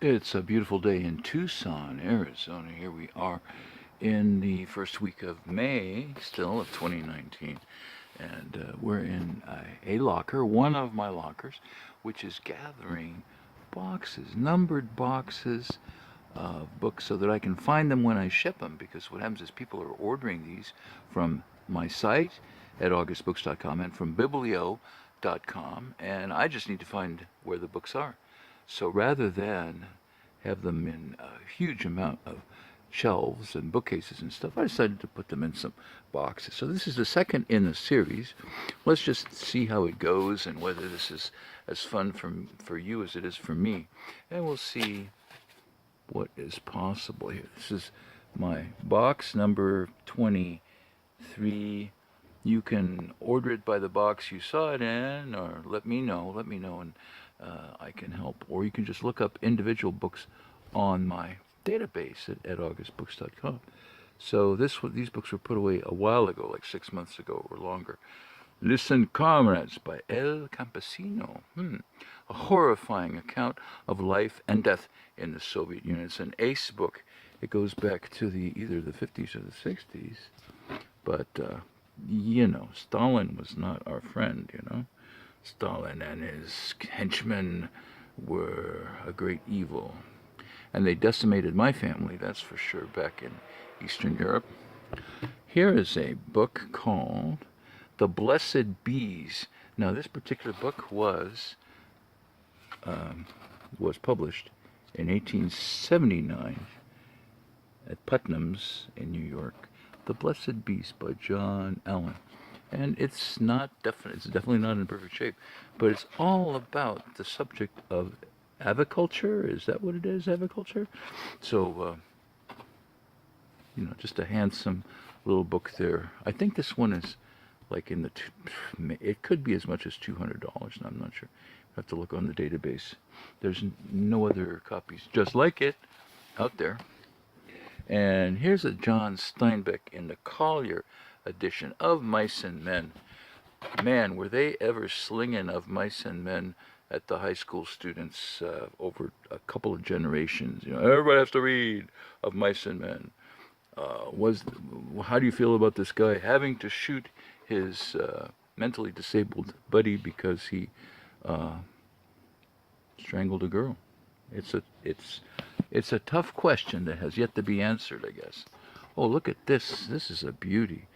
It's a beautiful day in Tucson, Arizona. Here we are in the first week of May, still of 2019. And we're in a locker, one of my lockers, which is gathering boxes, numbered boxes of books so that I can find them when I ship them. Because what happens is people are ordering these from my site at augustbooks.com and from biblio.com, and I just need to find where the books are. So rather than have them in a huge amount of shelves and bookcases and stuff, I decided to put them in some boxes. So this is the second in the series. Let's just see how it goes and whether this is as fun for you as it is for me. And we'll see what is possible here. This is my box number 23. You can order it by the box you saw it in, or let me know, and I can help. Or you can just look up individual books on my database at augustbooks.com. So these books were put away a while ago, like 6 months ago or longer. Listen, Comrades by El Campesino. A horrifying account of life and death in the Soviet Union. It's an ace book. It goes back to either the 50s or the 60s. But, Stalin was not our friend. Stalin and his henchmen were a great evil. And they decimated my family, that's for sure, back in Eastern Europe. Here is a book called The Blessed Bees. Now, this particular book was published in 1879 at Putnam's in New York. The Blessed Bees by John Allen. And it's definitely not in perfect shape, but it's all about the subject of aviculture. Is that what it is, aviculture? So, just a handsome little book there. I think this one is like it could be as much as $200, and I'm not sure. I have to look on the database. There's no other copies just like it out there. And here's a John Steinbeck in the Collier edition of Mice and Men. Man, were they ever slinging of Mice and Men at the high school students over a couple of generations. Everybody has to read of Mice and Men. How do you feel about this guy having to shoot his mentally disabled buddy because he strangled a girl? It's a tough question that has yet to be answered, I guess. Oh, look at this. This is a beauty.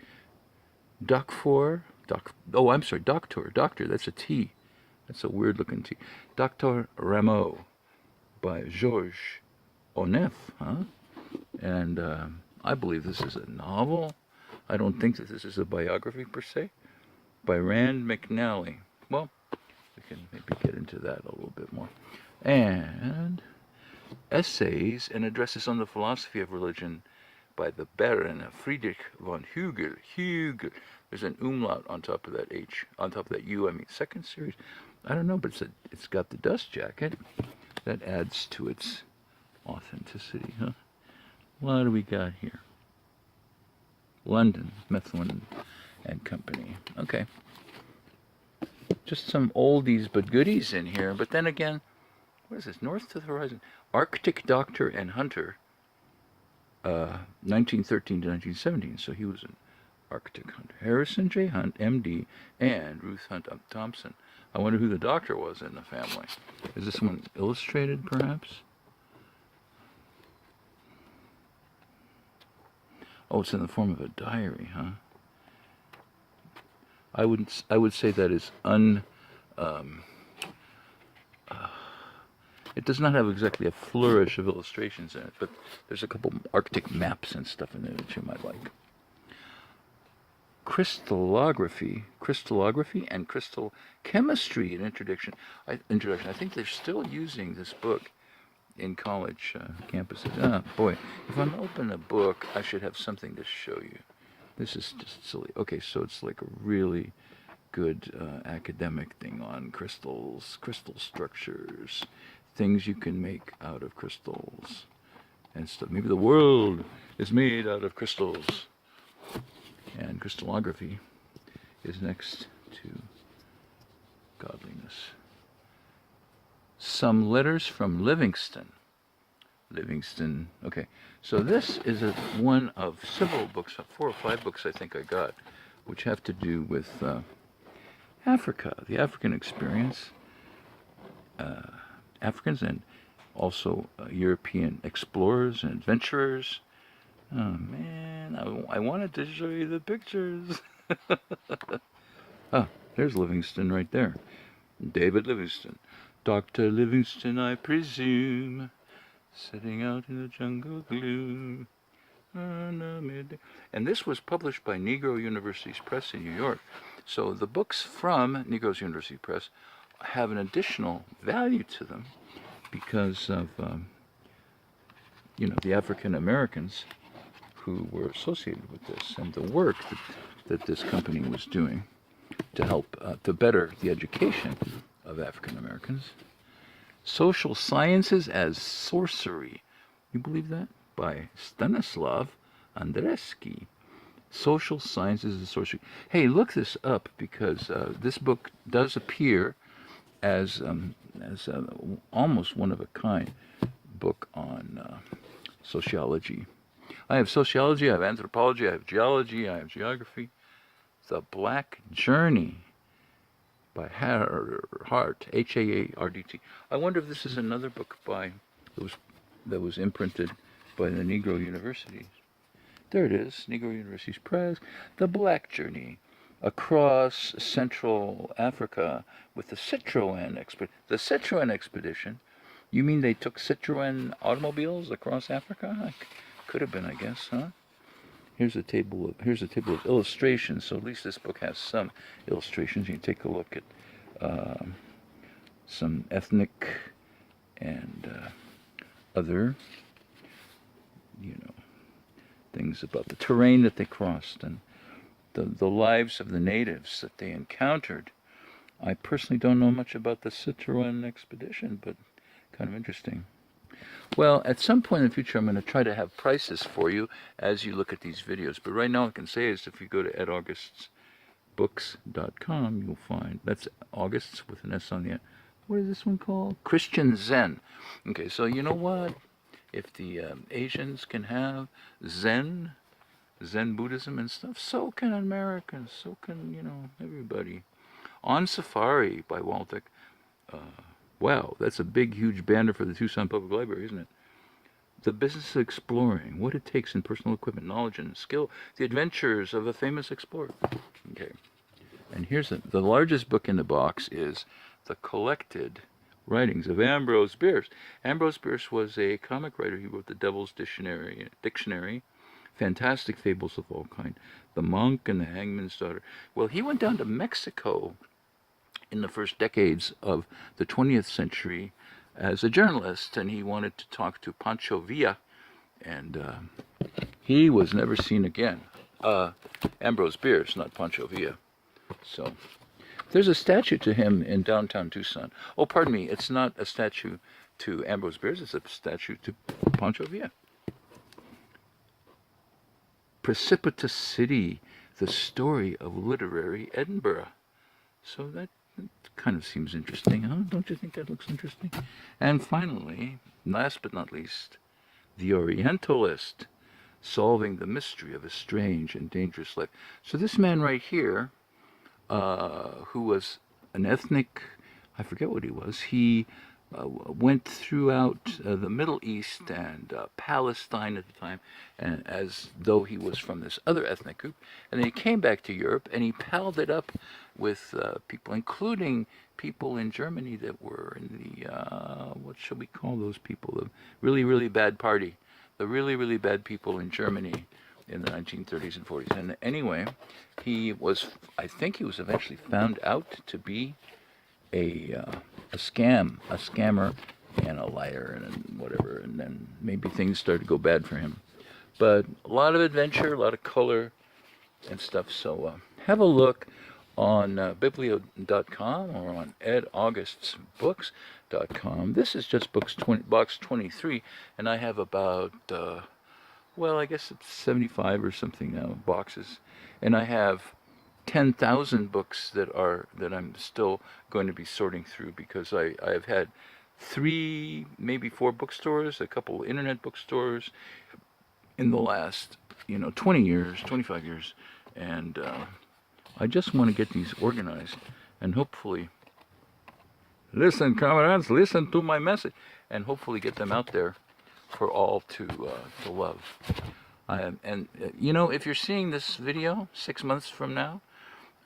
Doctor. That's a T. That's a weird looking T. Dr. Rameau by Georges Onef, huh? And I believe this is a novel. I don't think that this is a biography per se. By Rand McNally. Well, we can maybe get into that a little bit more. And Essays and Addresses on the Philosophy of Religion by the Baron Friedrich von Hugel. Hugel. There's an umlaut on top of that H, on top of that U. I mean, second series. I don't know, but it's got the dust jacket. That adds to its authenticity, huh? What do we got here? London, Methuen and Company. Okay. Just some oldies but goodies in here. But then again, what is this? North to the Horizon. Arctic Doctor and Hunter, 1913 to 1917. So he was an Arctic hunter. Harrison J. Hunt, M.D., and Ruth Hunt Thompson. I wonder who the doctor was in the family. Is this one illustrated, perhaps? Oh, it's in the form of a diary, huh? I would say that is it does not have exactly a flourish of illustrations in it, but there's a couple Arctic maps and stuff in there that you might like. Crystallography, and crystal chemistry, an introduction. I think they're still using this book in college campuses. Ah, boy, if I'm opening a book, I should have something to show you. This is just silly. Okay, so it's like a really good academic thing on crystals, crystal structures, things you can make out of crystals and stuff. Maybe the world is made out of crystals. And crystallography is next to godliness. Some letters from Livingston. Livingston. Okay, so this is one of several books, 4 or 5 books I think I got, which have to do with Africa, the African experience, Africans, and also European explorers and adventurers. Oh man, I wanted to show you the pictures. Ah, there's Livingston right there. David Livingston. Dr. Livingston, I presume, sitting out in the jungle gloom. And this was published by Negro University's Press in New York. So the books from Negro University Press have an additional value to them because of, the African Americans who were associated with this and the work that this company was doing to help to better the education of African Americans. Social Sciences as Sorcery. You believe that? By Stanislav Andreski. Social Sciences as Sorcery. Hey, look this up because this book does appear as almost one of a kind book on sociology. I have sociology, I have anthropology, I have geology, I have geography. The Black Journey by Hart, H-A-A-R-D-T. I wonder if this is another book that was imprinted by the Negro Universities. There it is, Negro University's Press. The Black Journey across Central Africa with the Citroën expedition. The Citroën expedition? You mean they took Citroën automobiles across Africa? Could have been, I guess, huh? Here's a table of illustrations. So at least this book has some illustrations. You can take a look at some ethnic and other, things about the terrain that they crossed and the lives of the natives that they encountered. I personally don't know much about the Citroën expedition, but kind of interesting. Well, at some point in the future, I'm going to try to have prices for you as you look at these videos. But right now, I can say is if you go to edaugustsbooks.com, you'll find, that's Augusts with an S on the end. What is this one called? Christian Zen. Okay, so you know what? If the Asians can have Zen Buddhism and stuff, so can Americans, so can, everybody. On Safari by Waldeck. Wow, that's a big, huge banner for the Tucson Public Library, isn't it? The business of exploring, what it takes in personal equipment, knowledge, and skill. The adventures of a famous explorer. Okay. And here's the largest book in the box is the collected writings of Ambrose Bierce. Ambrose Bierce was a comic writer. He wrote the Devil's Dictionary, fantastic fables of all kind, The Monk and the Hangman's Daughter. Well, he went down to Mexico in the first decades of the 20th century as a journalist, and he wanted to talk to Pancho Villa, and he was never seen again. Ambrose Bierce, not Pancho Villa. So there's a statue to him in downtown Tucson. Oh, pardon me, it's not a statue to Ambrose Bierce, it's a statue to Pancho Villa. Precipitous City, the story of literary Edinburgh. So that kind of seems interesting, huh? Don't you think that looks interesting? And finally, last but not least, The Orientalist, solving the mystery of a strange and dangerous life. So this man right here, who was an ethnic, I forget what he was, he went throughout the Middle East and Palestine at the time, and as though he was from this other ethnic group, and then he came back to Europe and he palled it up with people, including people in Germany that were in the, what shall we call those people, the really, really bad party, the really, really bad people in Germany in the 1930s and 40s. And anyway, I think he was eventually found out to be a scammer and a liar and whatever, and then maybe things started to go bad for him. But a lot of adventure, a lot of color and stuff, so have a look on biblio.com or on edaugustsbooks.com. This is just box 23, and I have about, I guess it's 75 or something now, boxes, and I have 10,000 books that I'm still going to be sorting through because I have had 3, maybe 4 bookstores, a couple internet bookstores in the last, 20 years, 25 years. And I just want to get these organized and hopefully, listen, comrades, listen to my message, and hopefully get them out there for all to love. If you're seeing this video 6 months from now,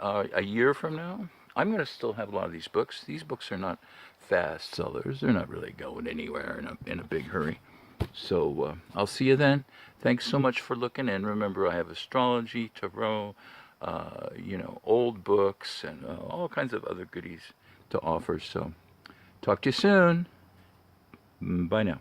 a year from now, I'm going to still have a lot of these books. These books are not fast sellers. They're not really going anywhere in a big hurry. So I'll see you then. Thanks so much for looking in. Remember, I have astrology, tarot, old books, and all kinds of other goodies to offer. So talk to you soon. Bye now.